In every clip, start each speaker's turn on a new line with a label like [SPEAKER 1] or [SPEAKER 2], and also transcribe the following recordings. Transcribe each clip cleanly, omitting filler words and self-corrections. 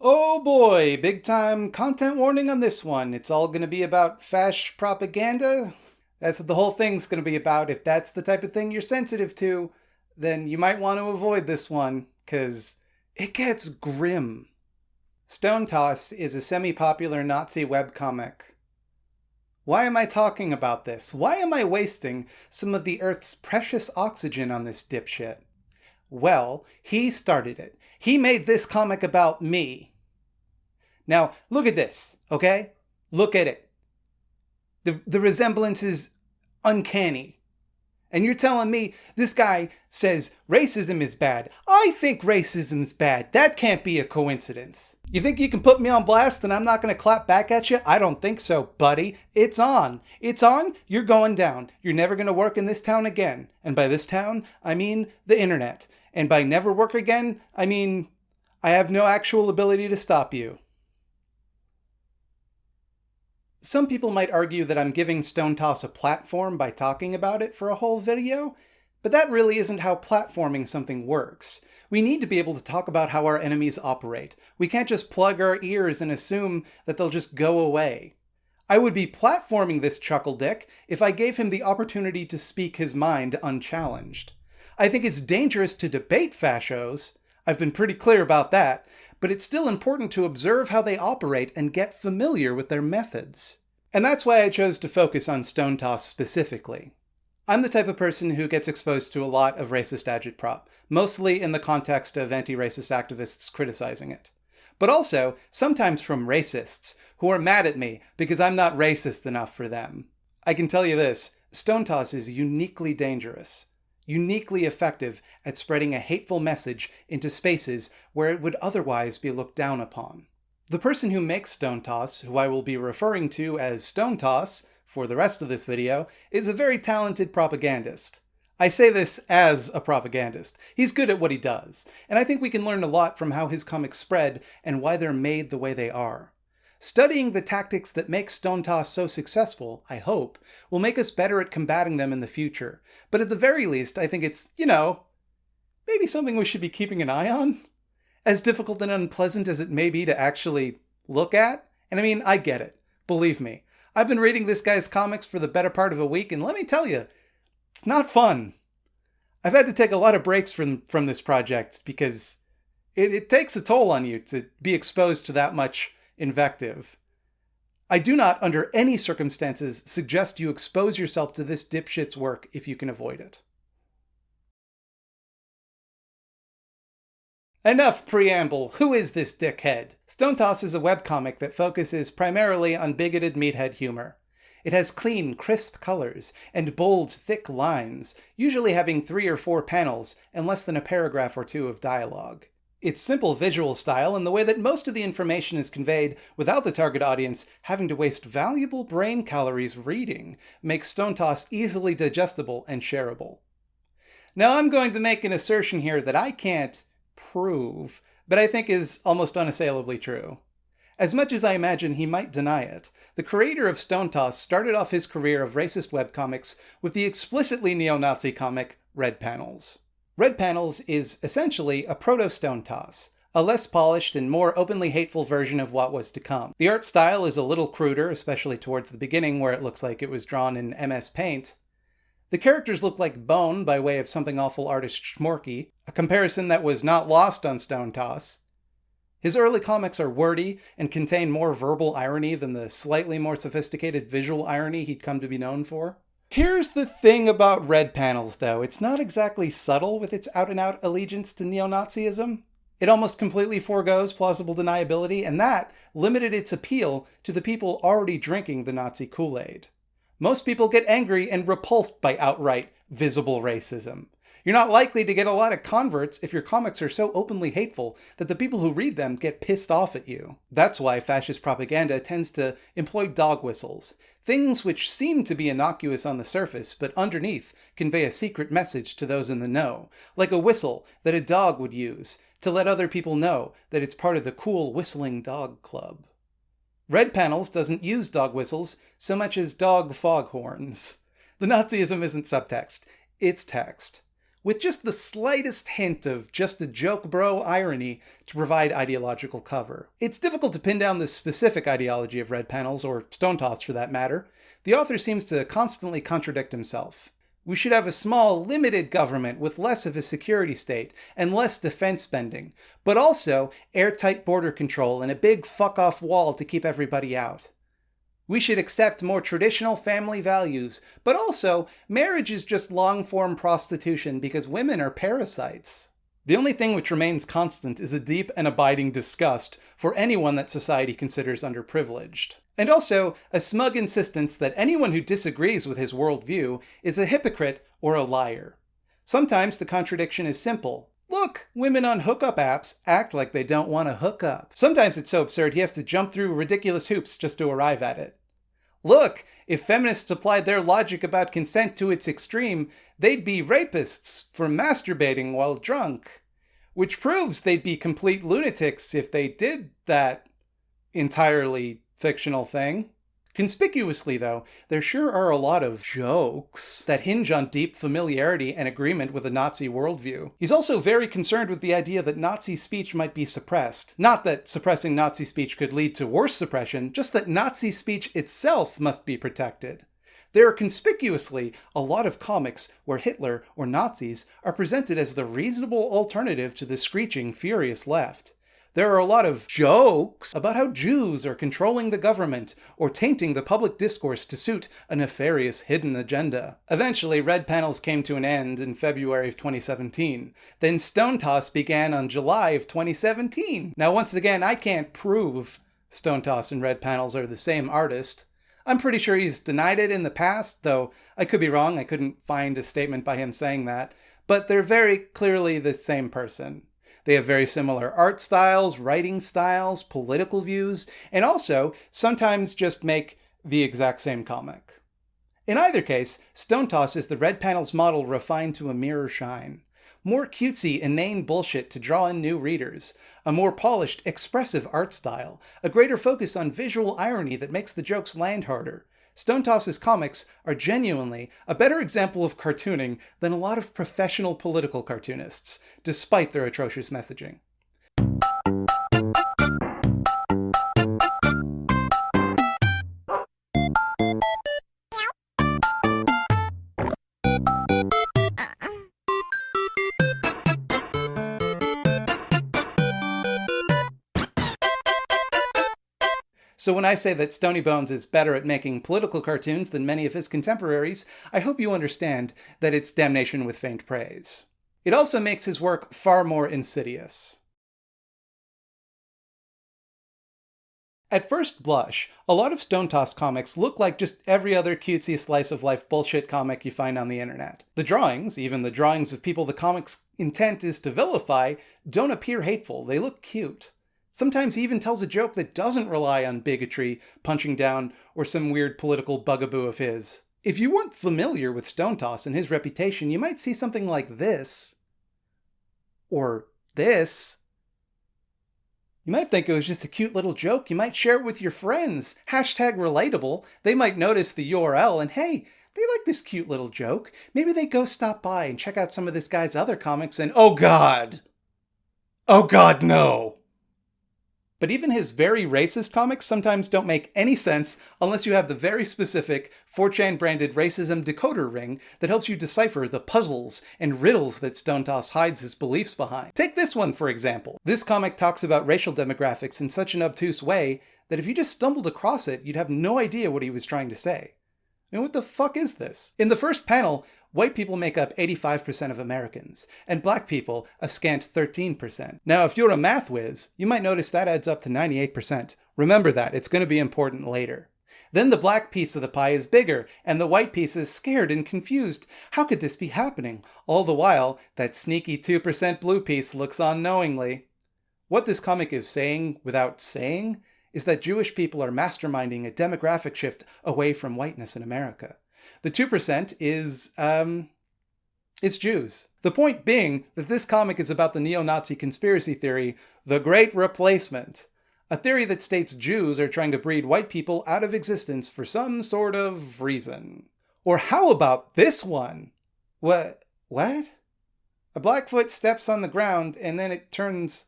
[SPEAKER 1] Oh boy, big time content warning on this one. It's all going to be about fash propaganda. That's what the whole thing's going to be about. If that's the type of thing you're sensitive to, then you might want to avoid this one, because it gets grim. Stonetoss is a semi popular Nazi webcomic. Why am I talking about this? Why am I wasting some of the Earth's precious oxygen on this dipshit? Well, he started it. He made this comic about me. Now, look at this, okay? Look at it. The resemblance is uncanny. And you're telling me this guy says racism is bad. I think racism's bad. That can't be a coincidence. You think you can put me on blast and I'm not going to clap back at you? I don't think so, buddy. It's on. It's on. You're going down. You're never going to work in this town again. And by this town, I mean the internet. And by never work again, I mean I have no actual ability to stop you. Some people might argue that I'm giving Stonetoss a platform by talking about it for a whole video, but that really isn't how platforming something works. We need to be able to talk about how our enemies operate. We can't just plug our ears and assume that they'll just go away. I would be platforming this chuckle-dick if I gave him the opportunity to speak his mind unchallenged. I think it's dangerous to debate fashos. I've been pretty clear about that, but it's still important to observe how they operate and get familiar with their methods. And that's why I chose to focus on Stonetoss specifically. I'm the type of person who gets exposed to a lot of racist agitprop, mostly in the context of anti-racist activists criticizing it. But also, sometimes from racists, who are mad at me because I'm not racist enough for them. I can tell you this, Stonetoss is uniquely dangerous, uniquely effective at spreading a hateful message into spaces where it would otherwise be looked down upon. The person who makes Stonetoss, who I will be referring to as Stonetoss for the rest of this video, is a very talented propagandist. I say this as a propagandist. He's good at what he does, and I think we can learn a lot from how his comics spread and why they're made the way they are. Studying the tactics that make Stonetoss so successful, I hope, will make us better at combating them in the future. But at the very least, I think it's, maybe something we should be keeping an eye on? As difficult and unpleasant as it may be to actually look at. And I mean, I get it. Believe me. I've been reading this guy's comics for the better part of a week, and let me tell you, it's not fun. I've had to take a lot of breaks from this project because it takes a toll on you to be exposed to that much invective. I do not, under any circumstances, suggest you expose yourself to this dipshit's work if you can avoid it. Enough preamble. Who is this dickhead? Stonetoss is a webcomic that focuses primarily on bigoted meathead humor. It has clean, crisp colors and bold, thick lines, usually having 3 or 4 panels and less than a paragraph or 2 of dialogue. Its simple visual style and the way that most of the information is conveyed without the target audience having to waste valuable brain calories reading makes Stonetoss easily digestible and shareable. Now I'm going to make an assertion here that I can't prove, but I think is almost unassailably true. As much as I imagine he might deny it, the creator of Stonetoss started off his career of racist webcomics with the explicitly neo-Nazi comic Redpanels. Redpanels is essentially a proto-Stonetoss, a less polished and more openly hateful version of what was to come. The art style is a little cruder, especially towards the beginning where it looks like it was drawn in MS Paint. The characters look like bone by way of Something Awful artist Schmorky, a comparison that was not lost on Stonetoss. His early comics are wordy and contain more verbal irony than the slightly more sophisticated visual irony he'd come to be known for. Here's the thing about Redpanels, though. It's not exactly subtle with its out-and-out allegiance to neo-Nazism. It almost completely forgoes plausible deniability, and that limited its appeal to the people already drinking the Nazi Kool-Aid. Most people get angry and repulsed by outright, visible racism. You're not likely to get a lot of converts if your comics are so openly hateful that the people who read them get pissed off at you. That's why fascist propaganda tends to employ dog whistles, things which seem to be innocuous on the surface but underneath convey a secret message to those in the know, like a whistle that a dog would use to let other people know that it's part of the cool whistling dog club. Redpanels doesn't use dog whistles so much as dog foghorns. The Nazism isn't subtext, it's text. with just the slightest hint of just a joke bro irony to provide ideological cover. It's difficult to pin down the specific ideology of Redpanels, or Stonetoss for that matter. The author seems to constantly contradict himself. We should have a small, limited government with less of a security state and less defense spending, but also airtight border control and a big fuck-off wall to keep everybody out. We should accept more traditional family values, but also marriage is just long-form prostitution because women are parasites. The only thing which remains constant is a deep and abiding disgust for anyone that society considers underprivileged. And also a smug insistence that anyone who disagrees with his worldview is a hypocrite or a liar. Sometimes the contradiction is simple. Look, women on hookup apps act like they don't want to hook up. Sometimes it's so absurd he has to jump through ridiculous hoops just to arrive at it. Look, if feminists applied their logic about consent to its extreme, they'd be rapists for masturbating while drunk. Which proves they'd be complete lunatics if they did that entirely fictional thing. Conspicuously, though, there sure are a lot of jokes that hinge on deep familiarity and agreement with a Nazi worldview. He's also very concerned with the idea that Nazi speech might be suppressed. Not that suppressing Nazi speech could lead to worse suppression, just that Nazi speech itself must be protected. There are conspicuously a lot of comics where Hitler or Nazis are presented as the reasonable alternative to the screeching, furious left. There are a lot of jokes about how Jews are controlling the government or tainting the public discourse to suit a nefarious hidden agenda. Eventually, Redpanels came to an end in February of 2017. Then Stonetoss began on July of 2017. Now, once again, I can't prove Stonetoss and Redpanels are the same artist. I'm pretty sure he's denied it in the past, though I could be wrong. I couldn't find a statement by him saying that. But they're very clearly the same person. They have very similar art styles, writing styles, political views, and also sometimes just make the exact same comic. In either case, Stonetoss is the Redpanels model refined to a mirror shine. More cutesy, inane bullshit to draw in new readers, a more polished, expressive art style, a greater focus on visual irony that makes the jokes land harder. Stonetoss's comics are genuinely a better example of cartooning than a lot of professional political cartoonists, despite their atrocious messaging. So when I say that Stony Bones is better at making political cartoons than many of his contemporaries, I hope you understand that it's damnation with faint praise. It also makes his work far more insidious. At first blush, a lot of Stonetoss comics look like just every other cutesy slice-of-life bullshit comic you find on the internet. The drawings, even the drawings of people the comic's intent is to vilify, don't appear hateful, they look cute. Sometimes he even tells a joke that doesn't rely on bigotry, punching down, or some weird political bugaboo of his. If you weren't familiar with Stonetoss and his reputation, you might see something like this. Or this. You might think it was just a cute little joke. You might share it with your friends. Hashtag relatable. They might notice the URL and hey, they like this cute little joke. Maybe they go stop by and check out some of this guy's other comics and oh god! Oh god, no! But even his very racist comics sometimes don't make any sense unless you have the very specific 4chan branded racism decoder ring that helps you decipher the puzzles and riddles that Stonetoss hides his beliefs behind. Take this one, for example. This comic talks about racial demographics in such an obtuse way that if you just stumbled across it, you'd have no idea what he was trying to say. I mean, what the fuck is this? In the first panel, white people make up 85% of Americans, and black people a scant 13%. Now, if you're a math whiz, you might notice that adds up to 98%. Remember that, it's going to be important later. Then the black piece of the pie is bigger, and the white piece is scared and confused. How could this be happening? All the while, that sneaky 2% blue piece looks on knowingly. What this comic is saying without saying is that Jewish people are masterminding a demographic shift away from whiteness in America. The 2% is, it's Jews. The point being that this comic is about the neo-Nazi conspiracy theory, the Great Replacement, a theory that states Jews are trying to breed white people out of existence for some sort of reason. Or how about this one? What? A Blackfoot steps on the ground and then it turns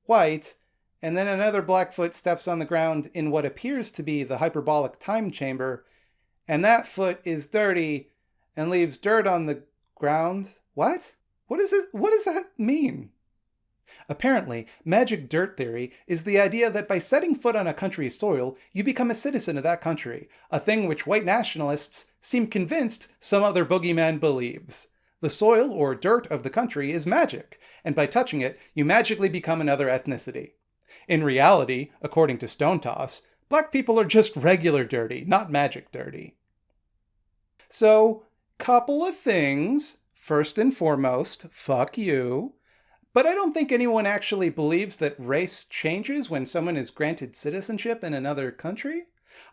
[SPEAKER 1] white, and then another Blackfoot steps on the ground in what appears to be the hyperbolic time chamber, and that foot is dirty and leaves dirt on the ground. What? What is this? What does that mean? Apparently, magic dirt theory is the idea that by setting foot on a country's soil, you become a citizen of that country, a thing which white nationalists seem convinced some other boogeyman believes. The soil or dirt of the country is magic, and by touching it, you magically become another ethnicity. In reality, according to Stonetoss, black people are just regular dirty, not magic dirty. So, couple of things. First and foremost, fuck you. But I don't think anyone actually believes that race changes when someone is granted citizenship in another country.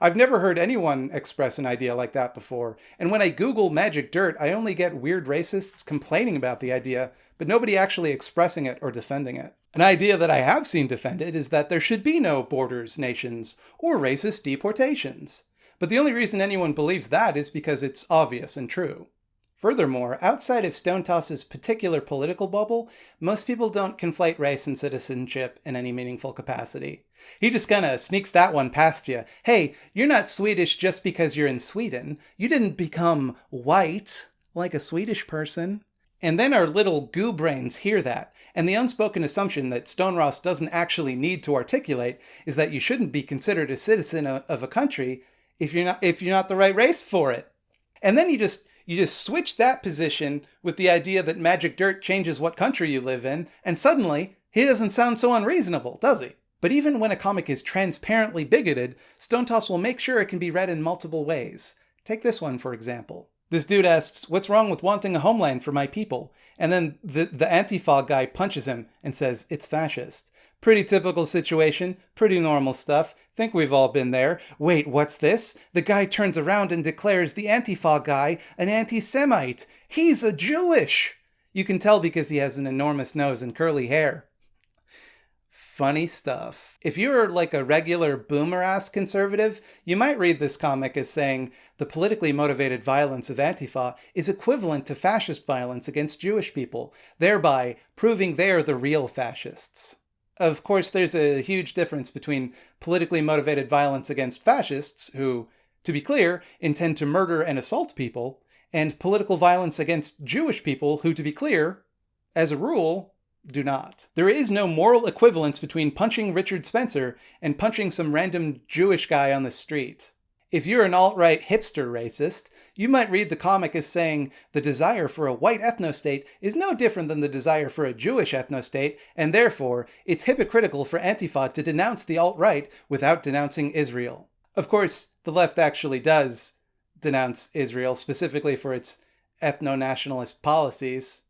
[SPEAKER 1] I've never heard anyone express an idea like that before, and when I Google magic dirt, I only get weird racists complaining about the idea, but nobody actually expressing it or defending it. An idea that I have seen defended is that there should be no borders, nations, or racist deportations. But the only reason anyone believes that is because it's obvious and true. Furthermore, outside of Stonetoss's particular political bubble, most people don't conflate race and citizenship in any meaningful capacity. He just kinda sneaks that one past you. Hey, you're not Swedish just because you're in Sweden. You didn't become white like a Swedish person. And then our little goo brains hear that, and the unspoken assumption that Stonetoss doesn't actually need to articulate is that you shouldn't be considered a citizen of a country if you're not the right race for it. And then you just switch that position with the idea that magic dirt changes what country you live in, and suddenly, he doesn't sound so unreasonable, does he? But even when a comic is transparently bigoted, Stonetoss will make sure it can be read in multiple ways. Take this one, for example. This dude asks, "What's wrong with wanting a homeland for my people?" And then the Antifa guy punches him and says, "It's fascist." Pretty typical situation, pretty normal stuff. Think we've all been there. Wait, what's this? The guy turns around and declares the Antifa guy an anti-Semite. He's a Jewish! You can tell because he has an enormous nose and curly hair. Funny stuff. If you're like a regular boomer-ass conservative, you might read this comic as saying the politically motivated violence of Antifa is equivalent to fascist violence against Jewish people, thereby proving they're the real fascists. Of course, there's a huge difference between politically motivated violence against fascists, who, to be clear, intend to murder and assault people, and political violence against Jewish people who, to be clear, as a rule, do not. There is no moral equivalence between punching Richard Spencer and punching some random Jewish guy on the street. If you're an alt-right hipster racist, you might read the comic as saying the desire for a white ethnostate is no different than the desire for a Jewish ethnostate, and therefore, it's hypocritical for Antifa to denounce the alt-right without denouncing Israel. Of course, the left actually does denounce Israel, specifically for its ethno-nationalist policies.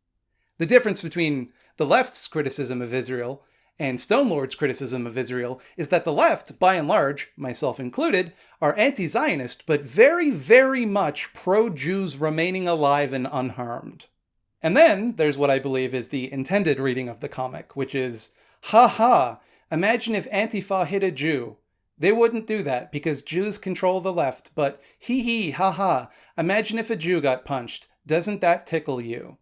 [SPEAKER 1] The difference between the left's criticism of Israel and Stonelord's criticism of Israel is that the left, by and large, myself included, are anti-Zionist, but very, very much pro-Jews remaining alive and unharmed. And then there's what I believe is the intended reading of the comic, which is, ha ha, imagine if Antifa hit a Jew. They wouldn't do that because Jews control the left, but hee hee, ha ha, imagine if a Jew got punched. Doesn't that tickle you?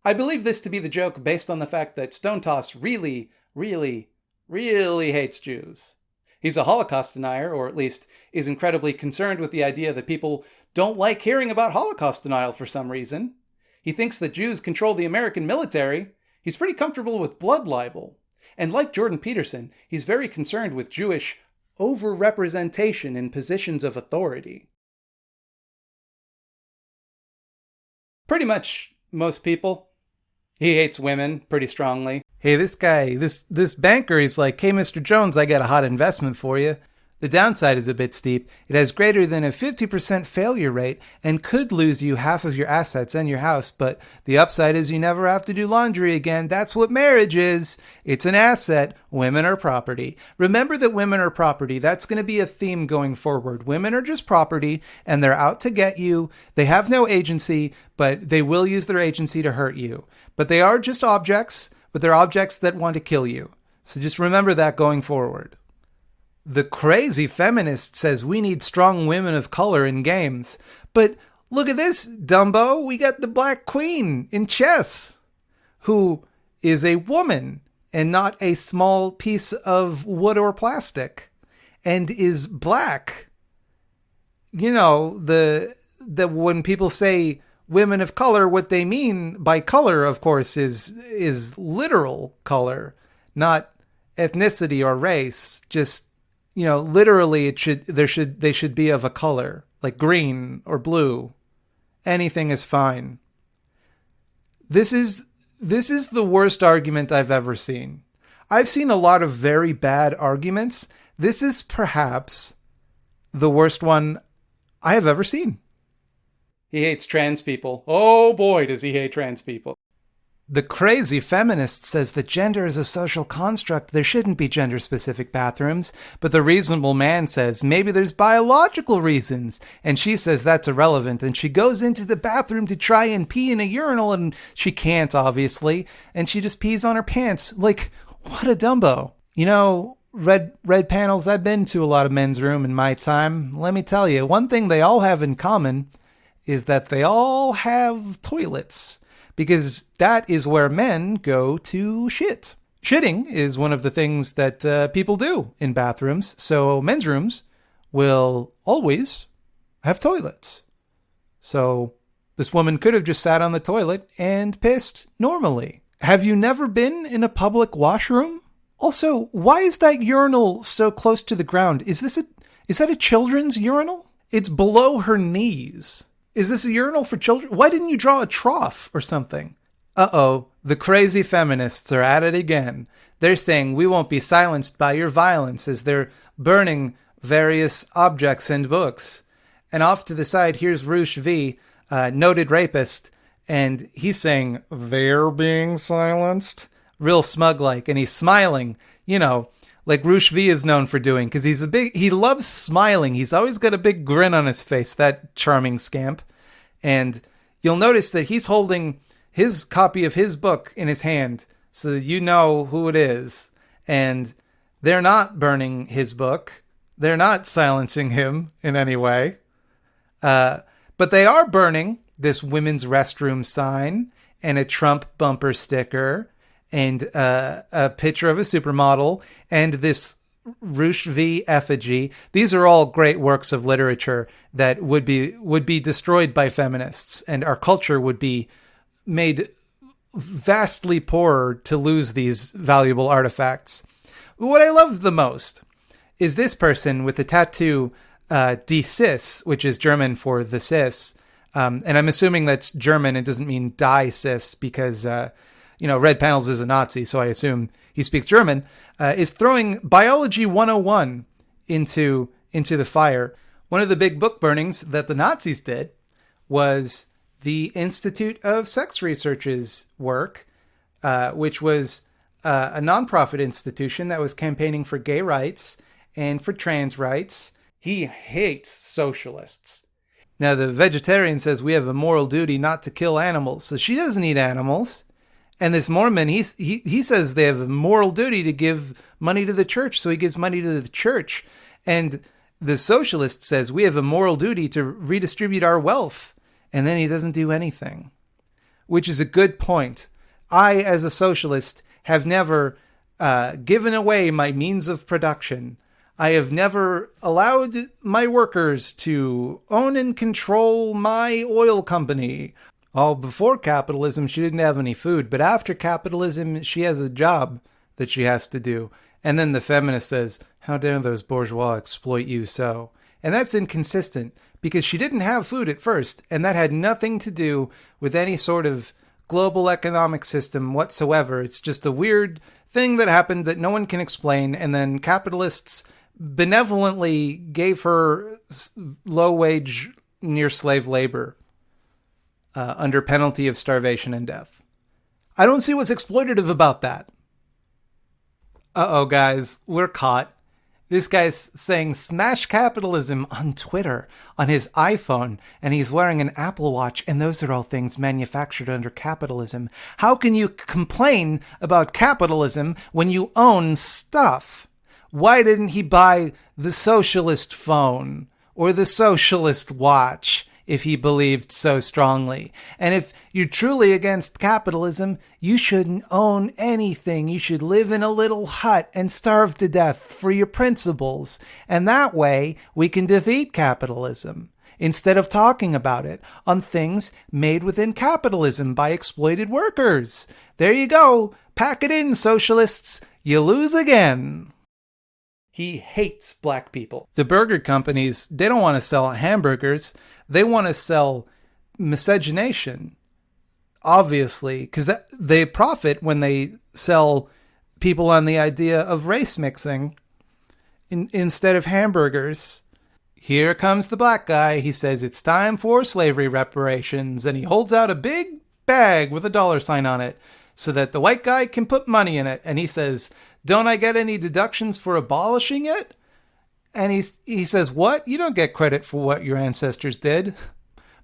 [SPEAKER 1] I believe this to be the joke based on the fact that Stonetoss really, really, really hates Jews. He's a Holocaust denier, or at least is incredibly concerned with the idea that people don't like hearing about Holocaust denial for some reason. He thinks that Jews control the American military. He's pretty comfortable with blood libel. And like Jordan Peterson, he's very concerned with Jewish overrepresentation in positions of authority. Pretty much most people. He hates women pretty strongly. Hey, this guy, this banker, he's like, "Hey, Mr. Jones, I got a hot investment for you." The downside is a bit steep. It has greater than a 50% failure rate and could lose you half of your assets and your house, but the upside is you never have to do laundry again. That's what marriage is. It's an asset. Women are property. Remember that women are property. That's going to be a theme going forward. Women are just property, and they're out to get you. They have no agency, but they will use their agency to hurt you. But they are just objects, but they're objects that want to kill you. So just remember that going forward. The crazy feminist says we need strong women of color in games. But look at this, Dumbo. We got the Black Queen in chess. who is a woman and not a small piece of wood or plastic, and is black. You know, the when people say women of color, what they mean by color, of course, is literal color, not ethnicity or race. Just, you know, literally they should be of a color, like green or blue. Anything is fine. This is the worst argument I've ever seen. I've seen a lot of very bad arguments. This is perhaps the worst one I have ever seen. He hates trans people. Oh boy, does he hate trans people. The crazy feminist says that gender is a social construct. There shouldn't be gender-specific bathrooms. But the reasonable man says maybe there's biological reasons. And she says that's irrelevant. And she goes into the bathroom to try and pee in a urinal, and she can't, obviously. And she just pees on her pants. Like, what a Dumbo. You know, Redpanels, I've been to a lot of men's room in my time. Let me tell you, one thing they all have in common is that they all have toilets. Because that is where men go to shit. Shitting is one of the things that people do in bathrooms. So men's rooms will always have toilets. So this woman could have just sat on the toilet and pissed normally. Have you never been in a public washroom? Also, why is that urinal so close to the ground? Is that a children's urinal? It's below her knees. Is this a urinal for children? Why didn't you draw a trough or something? Uh-oh, the crazy feminists are at it again. They're saying we won't be silenced by your violence as they're burning various objects and books. And off to the side, here's Roosh V, noted rapist, and he's saying, they're being silenced? Real smug-like, and he's smiling, you know, like Roosh V is known for doing, because he loves smiling. He's always got a big grin on his face, that charming scamp. And you'll notice that he's holding his copy of his book in his hand, so that you know who it is. And they're not burning his book. They're not silencing him in any way. But they are burning this women's restroom sign and a Trump bumper sticker and a picture of a supermodel, and this Roosh V effigy. These are all great works of literature that would be destroyed by feminists, and our culture would be made vastly poorer to lose these valuable artifacts. What I love the most is this person with the tattoo Die Cis, which is German for the cis. And I'm assuming that's German. It doesn't mean die cis because Redpanels is a Nazi, so I assume he speaks German, is throwing Biology 101 into the fire. One of the big book burnings that the Nazis did was the Institute of Sex Research's work, which was a nonprofit institution that was campaigning for gay rights and for trans rights. He hates socialists. Now, the vegetarian says we have a moral duty not to kill animals, so she doesn't eat animals. And this Mormon, he says they have a moral duty to give money to the church, so he gives money to the church. And the socialist says we have a moral duty to redistribute our wealth, and then he doesn't do anything, which is a good point. I, as a socialist, have never given away my means of production. I have never allowed my workers to own and control my oil company. Oh, before capitalism, she didn't have any food, but after capitalism, she has a job that she has to do. And then the feminist says, how dare those bourgeois exploit you so? And that's inconsistent, because she didn't have food at first, and that had nothing to do with any sort of global economic system whatsoever. It's just a weird thing that happened that no one can explain, and then capitalists benevolently gave her low-wage, near-slave labor under penalty of starvation and death. I don't see what's exploitative about that. Uh-oh, guys, we're caught. This guy's saying smash capitalism on Twitter, on his iPhone, and he's wearing an Apple Watch, and those are all things manufactured under capitalism. How can you complain about capitalism when you own stuff? Why didn't he buy the socialist phone or the socialist watch if he believed so strongly. And if you're truly against capitalism, you shouldn't own anything. You should live in a little hut and starve to death for your principles. And that way we can defeat capitalism, instead of talking about it on things made within capitalism by exploited workers. There you go. Pack it in, socialists. You lose again. He hates black people. The burger companies, they don't want to sell hamburgers. They want to sell miscegenation, obviously, because they profit when they sell people on the idea of race mixing instead of hamburgers. Here comes the black guy. He says it's time for slavery reparations, and he holds out a big bag with a $sign on it so that the white guy can put money in it. And he says, don't I get any deductions for abolishing it? And he says, what? You don't get credit for what your ancestors did.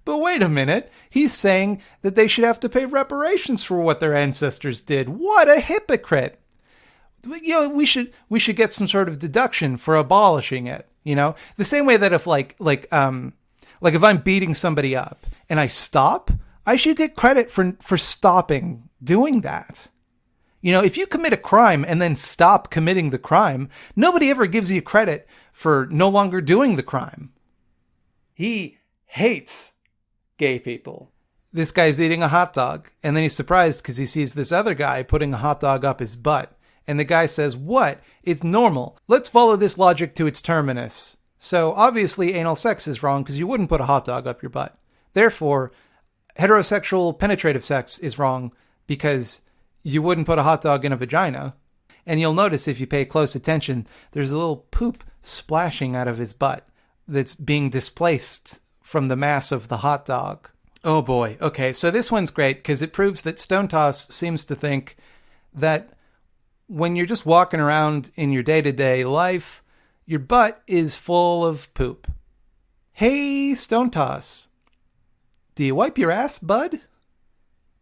[SPEAKER 1] But wait a minute. He's saying that they should have to pay reparations for what their ancestors did. What a hypocrite. You know, we should get some sort of deduction for abolishing it. You know, the same way that if like if I'm beating somebody up and I stop, I should get credit for stopping doing that. You know, if you commit a crime and then stop committing the crime, nobody ever gives you credit for no longer doing the crime. He hates gay people. This guy's eating a hot dog, and then he's surprised because he sees this other guy putting a hot dog up his butt. And the guy says, what? It's normal. Let's follow this logic to its terminus. So obviously anal sex is wrong because you wouldn't put a hot dog up your butt. Therefore, heterosexual penetrative sex is wrong because you wouldn't put a hot dog in a vagina. And you'll notice if you pay close attention, there's a little poop splashing out of his butt that's being displaced from the mass of the hot dog. Oh boy. Okay, so this one's great because it proves that Stonetoss seems to think that when you're just walking around in your day-to-day life, your butt is full of poop. Hey, Stonetoss, do you wipe your ass, bud?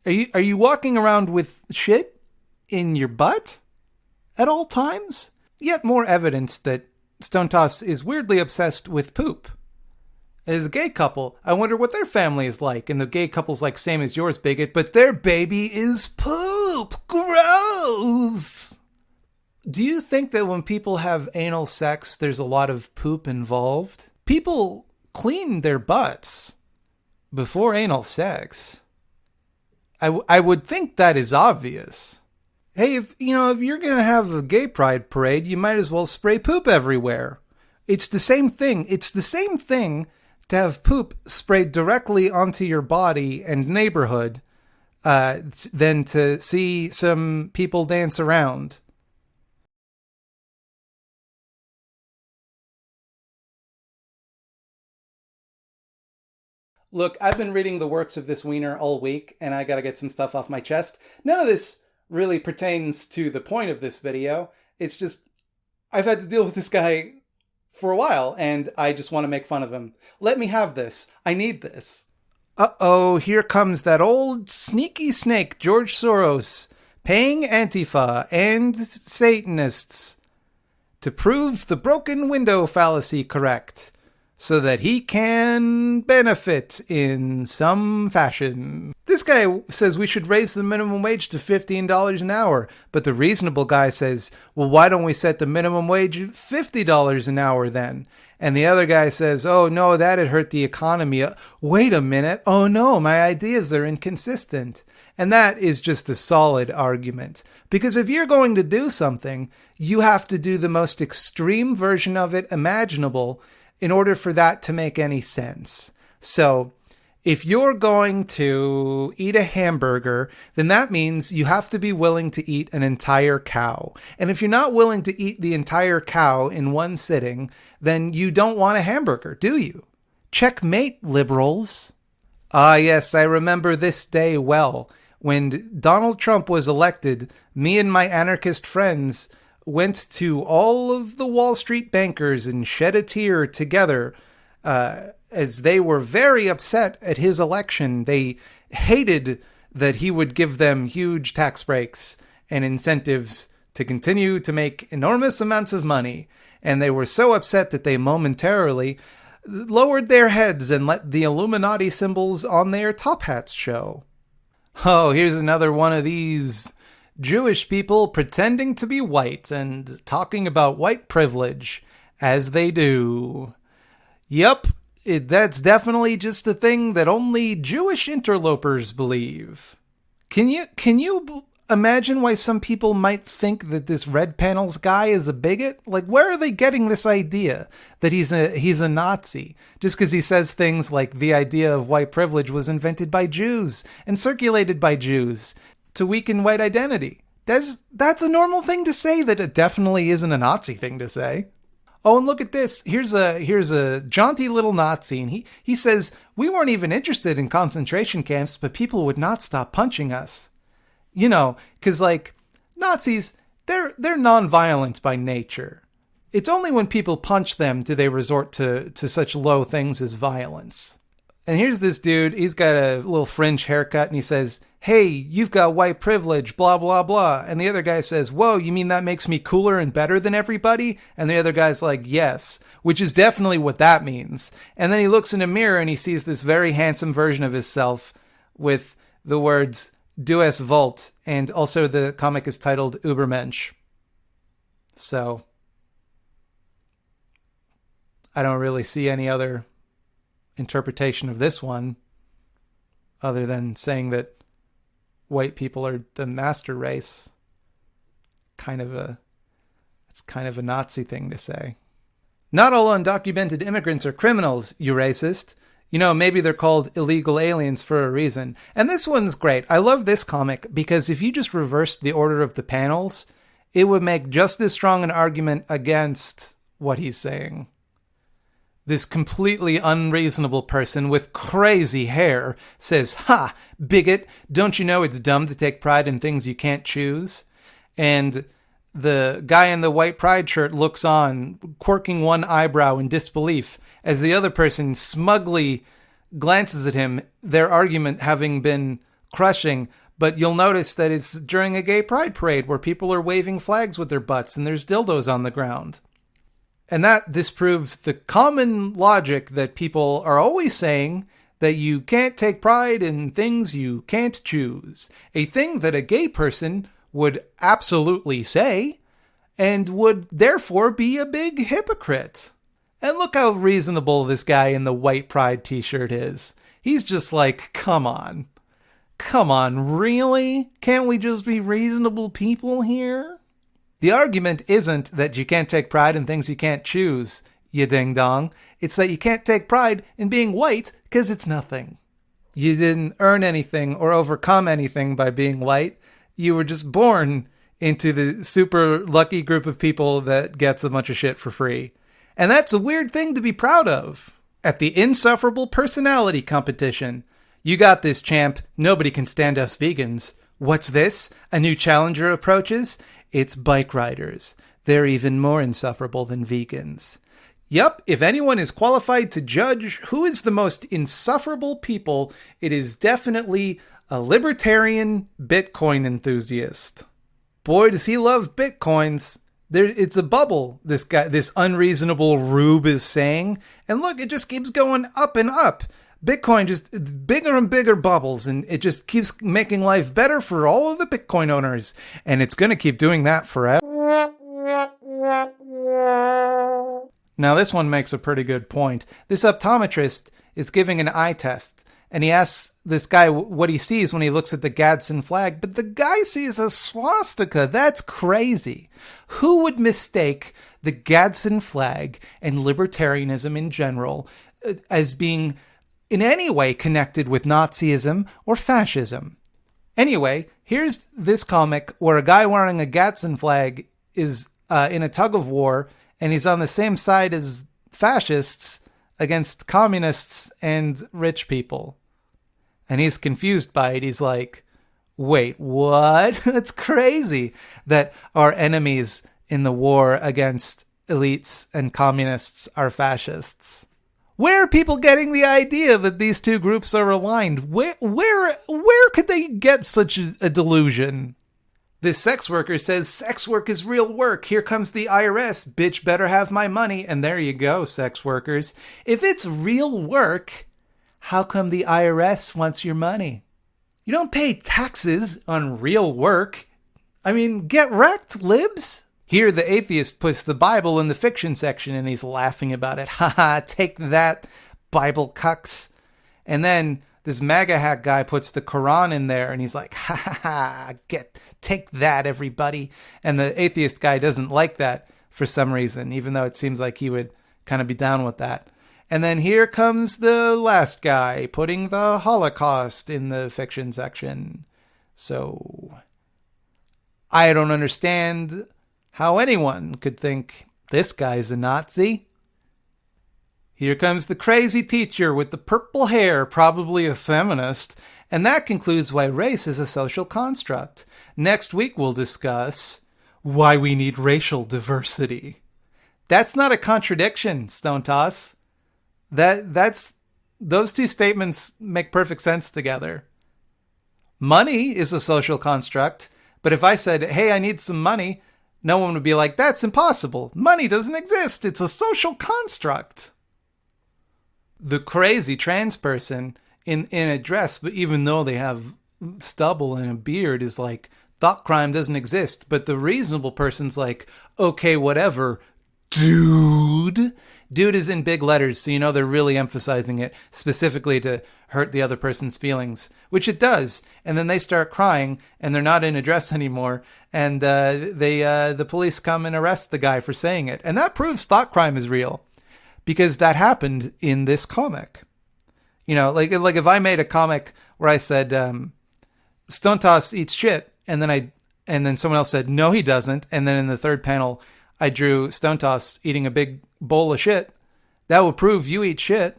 [SPEAKER 1] Are you walking around with shit in your butt at all times? Yet more evidence that Stonetoss is weirdly obsessed with poop. As a gay couple, I wonder what their family is like. And the gay couple's like, same as yours, bigot, but their baby is poop. Gross! Do you think that when people have anal sex, there's a lot of poop involved? People clean their butts before anal sex. I would think that is obvious. Hey, if you're going to have a gay pride parade, you might as well spray poop everywhere. It's the same thing. It's the same thing to have poop sprayed directly onto your body and neighborhood than to see some people dance around. Look, I've been reading the works of this wiener all week, and I gotta get some stuff off my chest. None of this really pertains to the point of this video. It's just, I've had to deal with this guy for a while, and I just want to make fun of him. Let me have this. I need this. Uh-oh, here comes that old sneaky snake, George Soros, paying Antifa and Satanists to prove the broken window fallacy correct, so that he can benefit in some fashion. This guy says we should raise the minimum wage to $15 an hour, but the reasonable guy says, well, why don't we set the minimum wage at $50 an hour then? And the other guy says, oh no, that'd hurt the economy. Wait a minute. Oh no, my ideas are inconsistent. And that is just a solid argument. Because if you're going to do something, you have to do the most extreme version of it imaginable in order for that to make any sense. So if you're going to eat a hamburger, then that means you have to be willing to eat an entire cow. And if you're not willing to eat the entire cow in one sitting, then you don't want a hamburger, do you? Checkmate, liberals. Ah, yes, I remember this day well. When Donald Trump was elected, me and my anarchist friends went to all of the Wall Street bankers and shed a tear together as they were very upset at his election. They hated that he would give them huge tax breaks and incentives to continue to make enormous amounts of money. And they were so upset that they momentarily lowered their heads and let the Illuminati symbols on their top hats show. Oh, here's another one of these Jewish people pretending to be white and talking about white privilege, as they do. Yep, that's definitely just a thing that only Jewish interlopers believe. Can you imagine why some people might think that this Redpanels guy is a bigot? Like, where are they getting this idea that he's a Nazi? Just because he says things like the idea of white privilege was invented by Jews and circulated by Jews to weaken white identity. That's a normal thing to say. That it definitely isn't a Nazi thing to say. Oh, and look at this. Here's a jaunty little Nazi, and he says, we weren't even interested in concentration camps, but people would not stop punching us. You know, because, like, Nazis, they're non-violent by nature. It's only when people punch them do they resort to such low things as violence. And here's this dude, he's got a little fringe haircut, and he says, hey, you've got white privilege, blah, blah, blah. And the other guy says, whoa, you mean that makes me cooler and better than everybody? And the other guy's like, yes, which is definitely what that means. And then he looks in a mirror and he sees this very handsome version of himself with the words, Du es Volt, and also the comic is titled Übermensch. So, I don't really see any other interpretation of this one other than saying that white people are the master race. It's kind of a Nazi thing to say. Not all undocumented immigrants are criminals, you racist. You know, maybe they're called illegal aliens for a reason. And this one's great. I love this comic because if you just reversed the order of the panels, it would make just as strong an argument against what he's saying. This completely unreasonable person with crazy hair says, ha, bigot, don't you know it's dumb to take pride in things you can't choose? And the guy in the white pride shirt looks on, quirking one eyebrow in disbelief, as the other person smugly glances at him, their argument having been crushing. But you'll notice that it's during a gay pride parade where people are waving flags with their butts and there's dildos on the ground. And that disproves the common logic that people are always saying, that you can't take pride in things you can't choose. A thing that a gay person would absolutely say, and would therefore be a big hypocrite. And look how reasonable this guy in the white pride t-shirt is. He's just like, come on. Come on, really? Can't we just be reasonable people here? The argument isn't that you can't take pride in things you can't choose, you ding-dong. It's that you can't take pride in being white because it's nothing. You didn't earn anything or overcome anything by being white. You were just born into the super lucky group of people that gets a bunch of shit for free. And that's a weird thing to be proud of. At the insufferable personality competition, you got this, champ. Nobody can stand us vegans. What's this? A new challenger approaches? It's bike riders. They're even more insufferable than vegans. Yup, if anyone is qualified to judge who is the most insufferable people, it is definitely a libertarian Bitcoin enthusiast. Boy, does he love Bitcoins. It's a bubble, this unreasonable rube is saying. And look, it just keeps going up and up. Bitcoin just bigger and bigger bubbles, and it just keeps making life better for all of the Bitcoin owners. And it's going to keep doing that forever. Now, this one makes a pretty good point. This optometrist is giving an eye test, and he asks this guy what he sees when he looks at the Gadsden flag, but the guy sees a swastika. That's crazy. Who would mistake the Gadsden flag and libertarianism in general as being in any way connected with Nazism or fascism? Anyway, here's this comic where a guy wearing a Gadsden flag is in a tug of war, and he's on the same side as fascists against communists and rich people. And he's confused by it. He's like, wait, what? That's crazy that our enemies in the war against elites and communists are fascists. Where are people getting the idea that these two groups are aligned? Where could they get such a delusion? This sex worker says sex work is real work. Here comes the IRS. Bitch better have my money. And there you go, sex workers. If it's real work, how come the IRS wants your money? You don't pay taxes on real work. I mean, get wrecked, libs. Here, the atheist puts the Bible in the fiction section and he's laughing about it. Haha, take that, Bible cucks. And then this MAGA hack guy puts the Quran in there and he's like, ha ha ha, take that, everybody. And the atheist guy doesn't like that for some reason, even though it seems like he would kind of be down with that. And then here comes the last guy putting the Holocaust in the fiction section. So I don't understand how anyone could think this guy's a Nazi. Here comes the crazy teacher with the purple hair, probably a feminist. And that concludes why race is a social construct. Next week we'll discuss why we need racial diversity. That's not a contradiction, Stonetoss. Those two statements make perfect sense together. Money is a social construct, but if I said, hey, I need some money, no one would be like, that's impossible. Money doesn't exist. It's a social construct. The crazy trans person in a dress, but even though they have stubble and a beard, is like, thought crime doesn't exist. But the reasonable person's like, okay, whatever, dude. Dude is in big letters, so you know they're really emphasizing it specifically to hurt the other person's feelings, which it does. And then they start crying, and they're not in a dress anymore, and the police come and arrest the guy for saying it. And that proves thought crime is real, because that happened in this comic. You know, like if I made a comic where I said Stonetoss eats shit, and then someone else said no he doesn't, and then in the third panel I drew Stonetoss eating a big bowl of shit, that would prove you eat shit.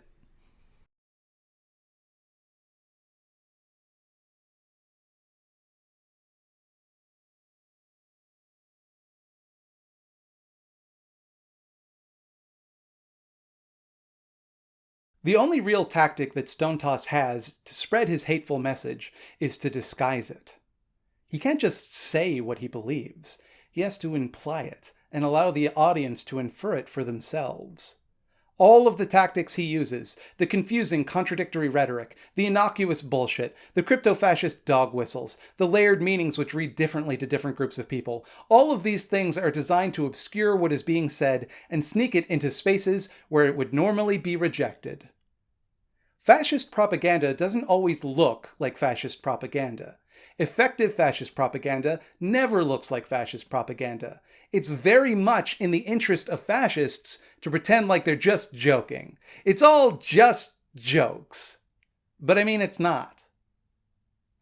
[SPEAKER 1] The only real tactic that Stonetoss has to spread his hateful message is to disguise it. He can't just say what he believes. He has to imply it and allow the audience to infer it for themselves. All of the tactics he uses, the confusing, contradictory rhetoric, the innocuous bullshit, the crypto-fascist dog whistles, the layered meanings which read differently to different groups of people, all of these things are designed to obscure what is being said and sneak it into spaces where it would normally be rejected. Fascist propaganda doesn't always look like fascist propaganda. Effective fascist propaganda never looks like fascist propaganda. It's very much in the interest of fascists to pretend like they're just joking. It's all just jokes. But I mean, it's not.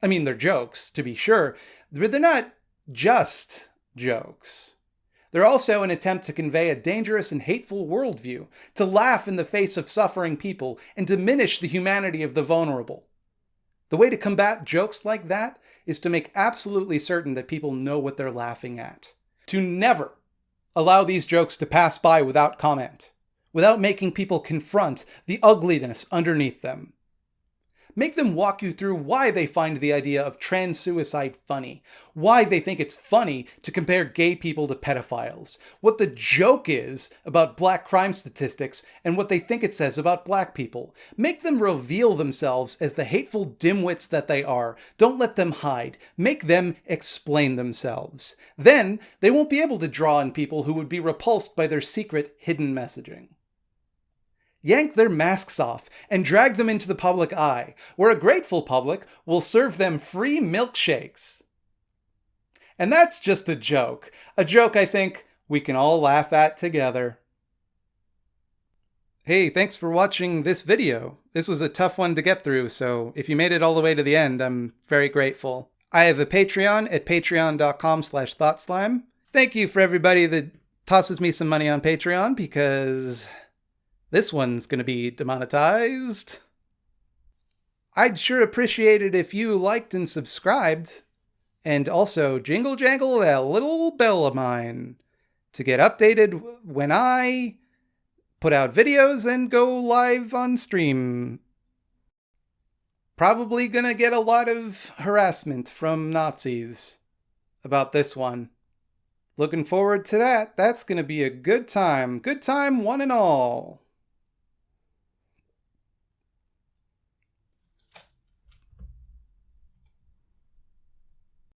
[SPEAKER 1] I mean, they're jokes, to be sure, but they're not just jokes. They're also an attempt to convey a dangerous and hateful worldview, to laugh in the face of suffering people and diminish the humanity of the vulnerable. The way to combat jokes like that is to make absolutely certain that people know what they're laughing at. To never allow these jokes to pass by without comment, without making people confront the ugliness underneath them. Make them walk you through why they find the idea of trans suicide funny, why they think it's funny to compare gay people to pedophiles, what the joke is about black crime statistics, and what they think it says about black people. Make them reveal themselves as the hateful dimwits that they are. Don't let them hide. Make them explain themselves. Then they won't be able to draw in people who would be repulsed by their secret, hidden messaging. Yank their masks off and drag them into the public eye, where a grateful public will serve them free milkshakes. And that's just a joke I think we can all laugh at together. Hey, thanks for watching this video. This was a tough one to get through, so if you made it all the way to the end, I'm very grateful. I have a Patreon at patreon.com/thoughtslime. Thank you for everybody that tosses me some money on Patreon, because this one's going to be demonetized. I'd sure appreciate it if you liked and subscribed. And also jingle jangle that little bell of mine to get updated when I put out videos and go live on stream. Probably gonna get a lot of harassment from Nazis. about this one. Looking forward to that. That's going to be a good time. Good time, one and all.